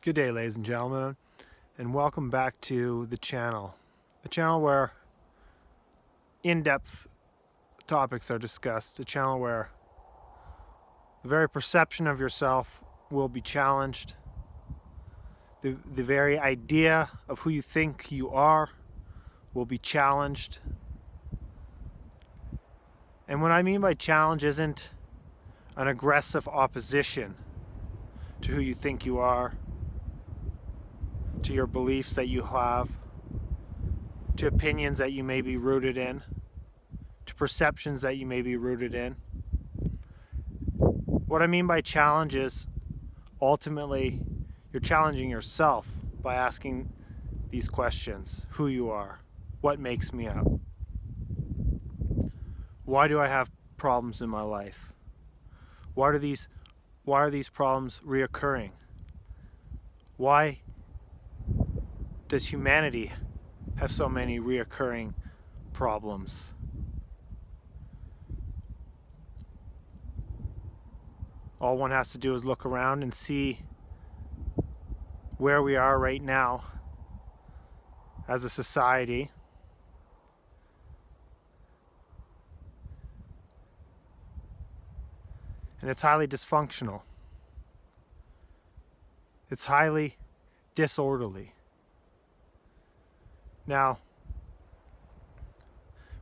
Good day, ladies and gentlemen, and welcome back to the channel where in-depth topics are discussed, a channel where the very perception of yourself will be challenged, the very idea of who you think you are will be challenged. And what I mean by challenge isn't an aggressive opposition to who you think you are, to your beliefs that you have, to opinions that you may be rooted in, to perceptions that you may be rooted in. What I mean by challenge is ultimately you're challenging yourself by asking these questions: who you are, what makes me up, why do I have problems in my life, why are these problems reoccurring, why does humanity have so many reoccurring problems? All one has to do is look around and see where we are right now as a society. And it's highly dysfunctional. It's highly disorderly. Now,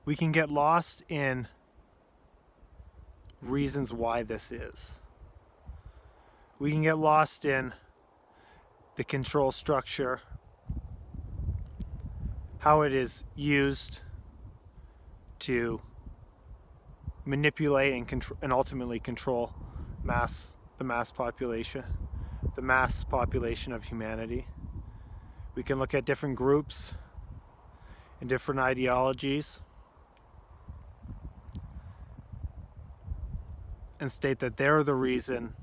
we can get lost in reasons why this is. We can get lost in the control structure, how it is used to manipulate and ultimately control the mass population of humanity. We can look at different groups and different ideologies and state that they're the reason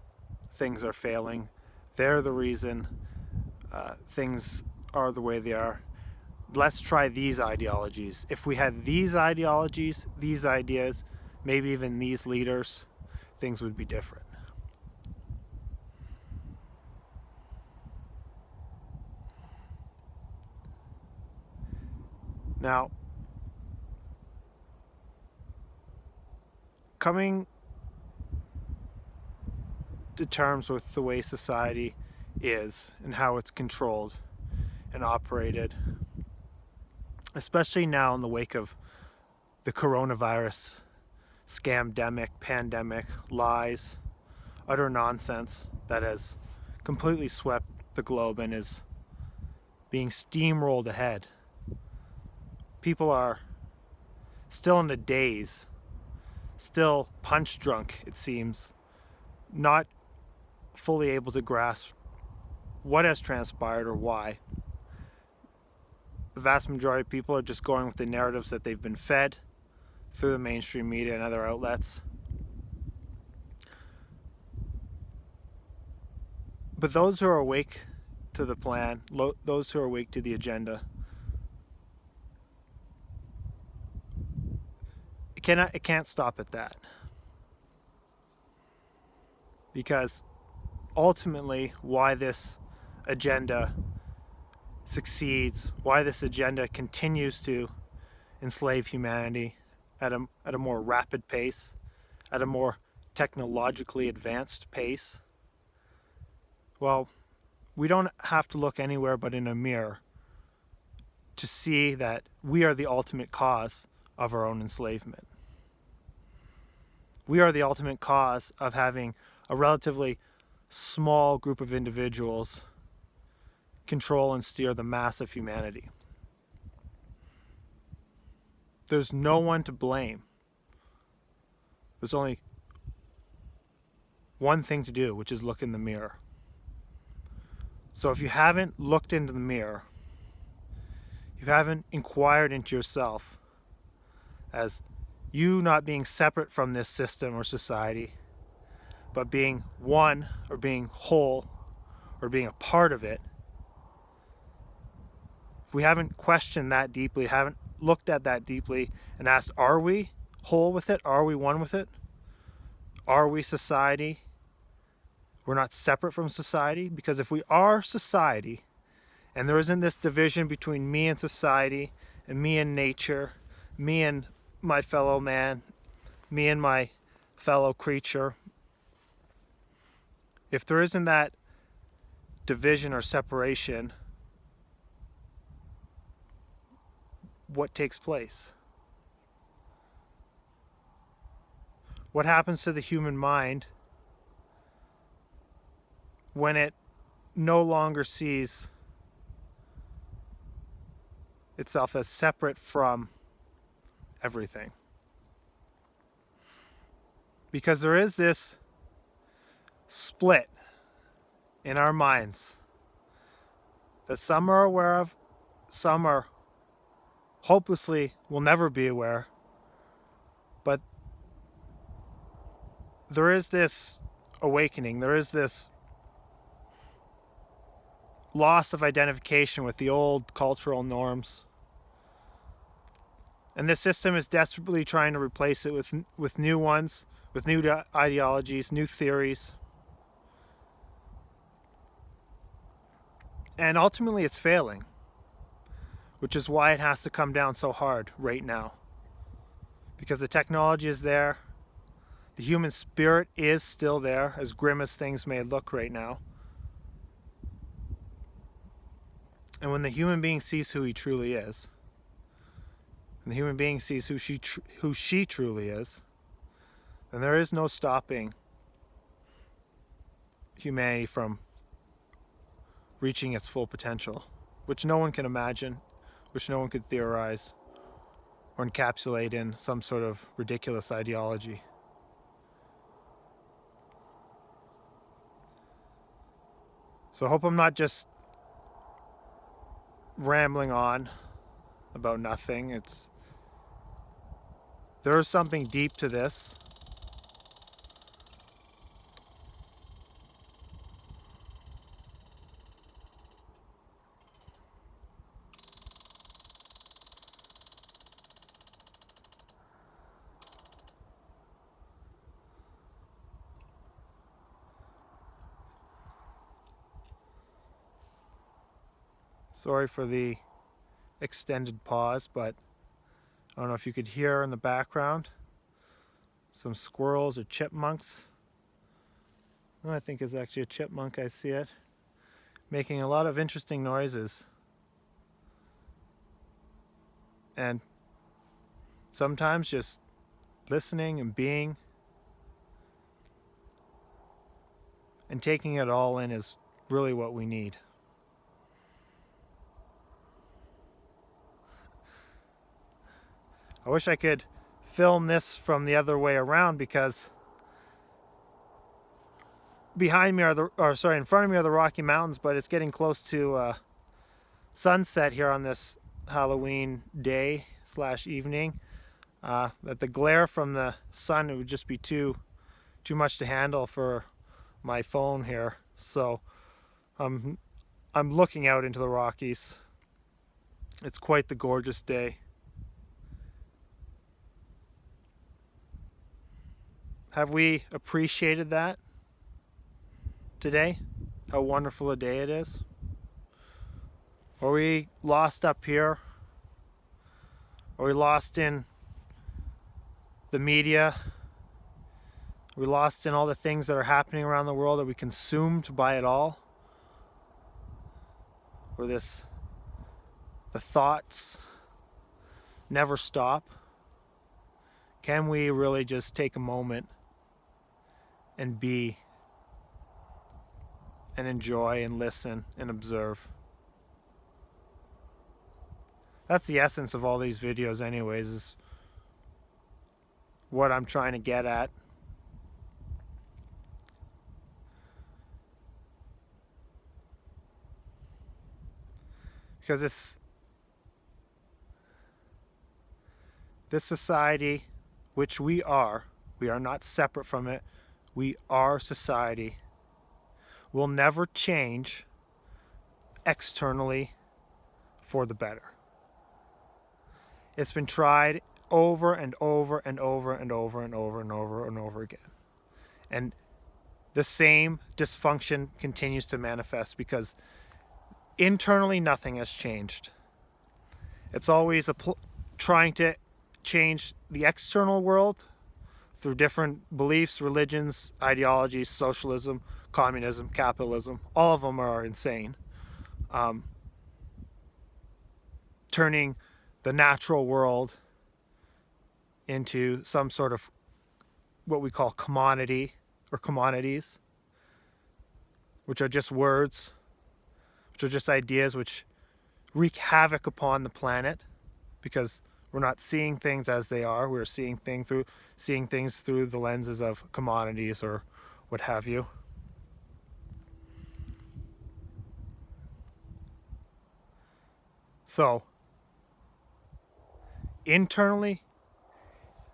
things are failing. They're the reason things are the way they are. Let's try these ideologies. If we had these ideologies, these ideas, maybe even these leaders, things would be different. Now, coming to terms with the way society is and how it's controlled and operated, especially now in the wake of the coronavirus scamdemic, pandemic, lies, utter nonsense that has completely swept the globe and is being steamrolled ahead. People are still in a daze, still punch drunk, it seems, not fully able to grasp what has transpired or why. The vast majority of people are just going with the narratives that they've been fed through the mainstream media and other outlets. But those who are awake to the plan, those who are awake to the agenda, it can't stop at that. Because ultimately, why this agenda succeeds, why this agenda continues to enslave humanity at a more rapid pace, at a more technologically advanced pace, well, we don't have to look anywhere but in a mirror to see that we are the ultimate cause of our own enslavement. We are the ultimate cause of having a relatively small group of individuals control and steer the mass of humanity. There's no one to blame. There's only one thing to do, which is look in the mirror. So if you haven't looked into the mirror, if you haven't inquired into yourself as you not being separate from this system or society, but being one or being whole or being a part of it, if we haven't questioned that deeply, haven't looked at that deeply and asked, are we whole with it? Are we one with it? Are we society? We're not separate from society, because if we are society, and there isn't this division between me and society, and me and nature, me and my fellow man, me and my fellow creature, if there isn't that division or separation, what takes place? What happens to the human mind when it no longer sees itself as separate from everything? Because there is this split in our minds that some are aware of, some are hopelessly will never be aware, but there is this awakening, there is this loss of identification with the old cultural norms. And this system is desperately trying to replace it with new ones, with new ideologies, new theories. And ultimately it's failing, which is why it has to come down so hard right now. Because the technology is there, the human spirit is still there, as grim as things may look right now. And when the human being sees who he truly is, and the human being sees who she truly is, then there is no stopping humanity from reaching its full potential, which no one can imagine, which no one could theorize or encapsulate in some sort of ridiculous ideology. So I hope I'm not just rambling on about nothing. There is something deep to this. Sorry for the extended pause, but I don't know if you could hear in the background some squirrels or chipmunks. I think it's actually a chipmunk, I see it, making a lot of interesting noises. And sometimes just listening and being and taking it all in is really what we need. I wish I could film this from the other way around, because in front of me are the Rocky Mountains, but it's getting close to sunset here on this Halloween day / evening. That the glare from the sun, it would just be too much to handle for my phone here. So I'm looking out into the Rockies. It's quite the gorgeous day. Have we appreciated that today? How wonderful a day it is? Are we lost up here? Are we lost in the media? Are we lost in all the things that are happening around the world? Are we consumed by it all? Or the thoughts never stop? Can we really just take a moment and be and enjoy and listen and observe? That's the essence of all these videos anyways, is what I'm trying to get at. Because this society, which we are not separate from it, we are society, will never change externally for the better. It's been tried over and over and over and over and over and over and over again. And the same dysfunction continues to manifest because internally nothing has changed. It's always trying to change the external world through different beliefs, religions, ideologies, socialism, communism, capitalism. All of them are insane. Turning the natural world into some sort of what we call commodity or commodities, which are just words, which are just ideas which wreak havoc upon the planet because we're not seeing things as they are. We're seeing things through the lenses of commodities or what have you. So, internally,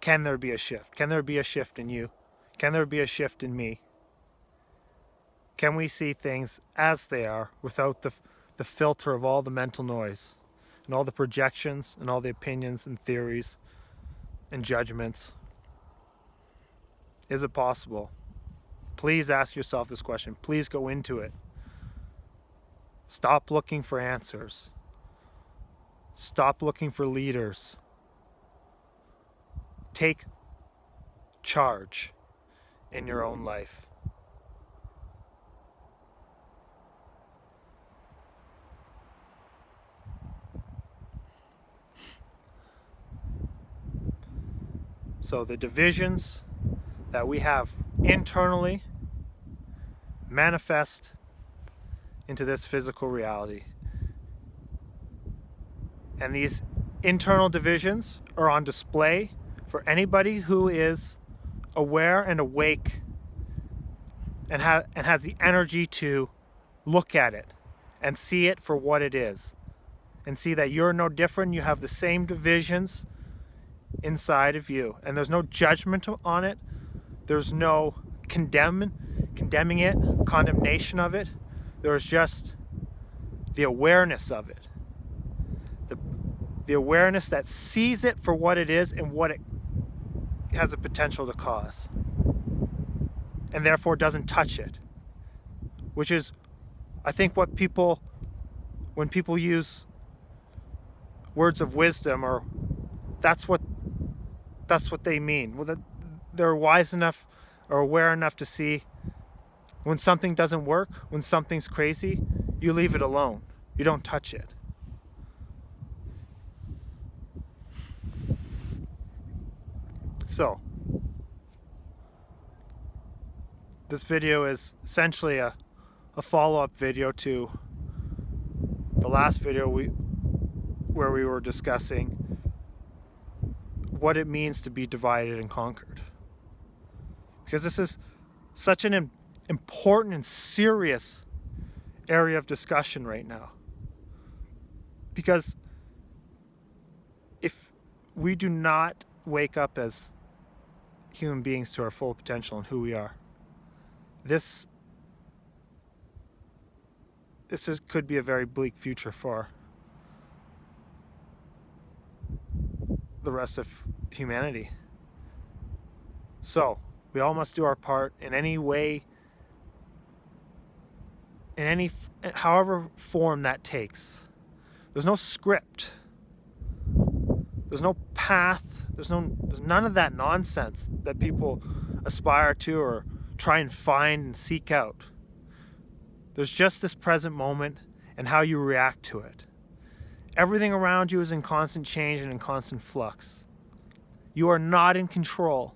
can there be a shift? Can there be a shift in you? Can there be a shift in me? Can we see things as they are without the filter of all the mental noise and all the projections and all the opinions and theories and judgments? Is it possible? Please ask yourself this question. Please go into it. Stop looking for answers. Stop looking for leaders. Take charge in your own life. So the divisions that we have internally manifest into this physical reality. And these internal divisions are on display for anybody who is aware and awake and has the energy to look at it and see it for what it is. And see that you're no different. You have the same divisions inside of you. And there's no judgment on it. There's no condemning it, condemnation of it. There's just the awareness of it. The awareness that sees it for what it is and what it has a potential to cause. And therefore doesn't touch it. Which is, I think, when people use words of wisdom, or that's what they mean. Well, they're wise enough or aware enough to see when something doesn't work, when something's crazy, you leave it alone. You don't touch it. So, this video is essentially a follow-up video to the last video where we were discussing what it means to be divided and conquered. Because this is such an important and serious area of discussion right now. Because if we do not wake up as human beings to our full potential and who we are, this could be a very bleak future for the rest of humanity. So, we all must do our part in any way, however form that takes. There's no script. There's no path. There's none of that nonsense that people aspire to or try and find and seek out. There's just this present moment and how you react to it. Everything around you is in constant change and in constant flux. You are not in control,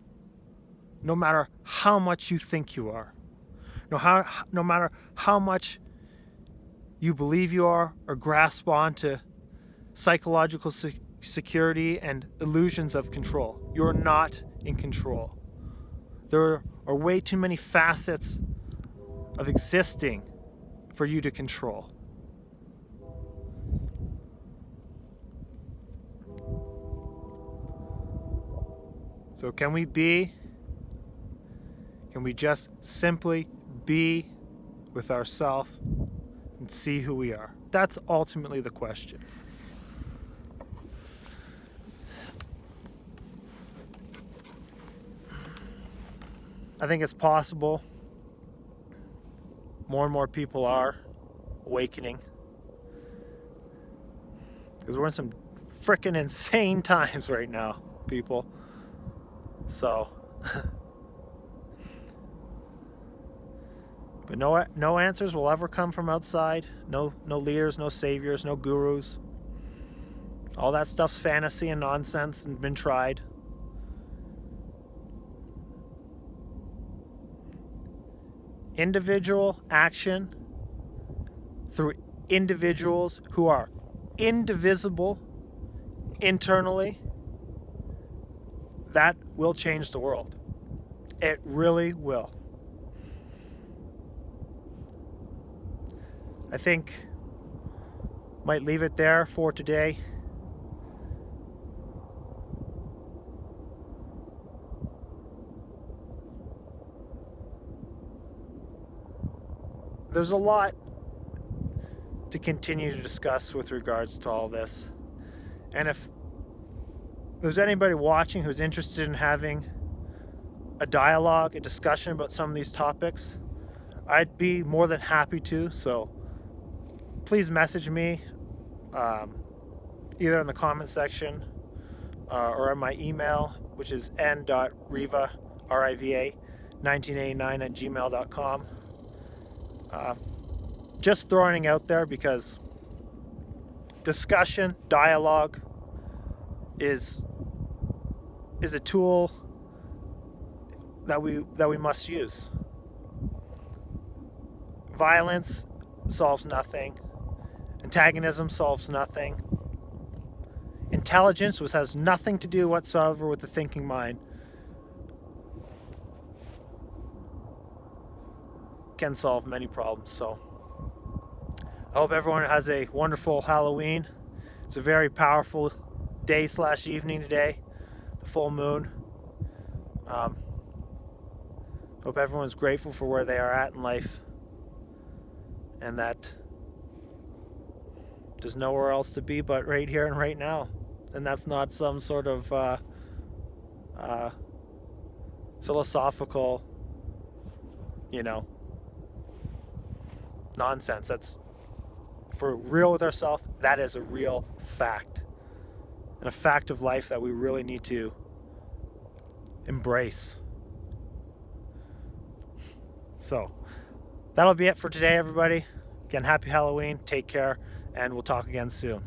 no matter how much you think you are. No matter how much you believe you are or grasp onto psychological security and illusions of control. You're not in control. There are way too many facets of existing for you to control. So can we just simply be with ourselves and see who we are? That's ultimately the question. I think it's possible more and more people are awakening. Because we're in some freaking insane times right now, people. So, but no answers will ever come from outside. No leaders, no saviors, no gurus. All that stuff's fantasy and nonsense and been tried. Individual action through individuals who are indivisible internally, that will change the world. It really will. I think might leave it there for today. There's a lot to continue to discuss with regards to all this. And if there's anybody watching who's interested in having a dialogue, a discussion about some of these topics, I'd be more than happy to. So please message me either in the comment section or on my email, which is n.riva, R-I-V-A, 1989 at gmail.com. Just throwing it out there because discussion, dialogue is a tool that we must use. Violence solves nothing. Antagonism solves nothing. Intelligence, which has nothing to do whatsoever with the thinking mind, can solve many problems. So I hope everyone has a wonderful Halloween. It's a very powerful day/evening today, the full moon. Hope everyone's grateful for where they are at in life and that there's nowhere else to be but right here and right now. And that's not some sort of philosophical, nonsense. That's, if we're real with ourselves, that is a real fact. And a fact of life that we really need to embrace. So, that'll be it for today, everybody. Again, happy Halloween, take care, and we'll talk again soon.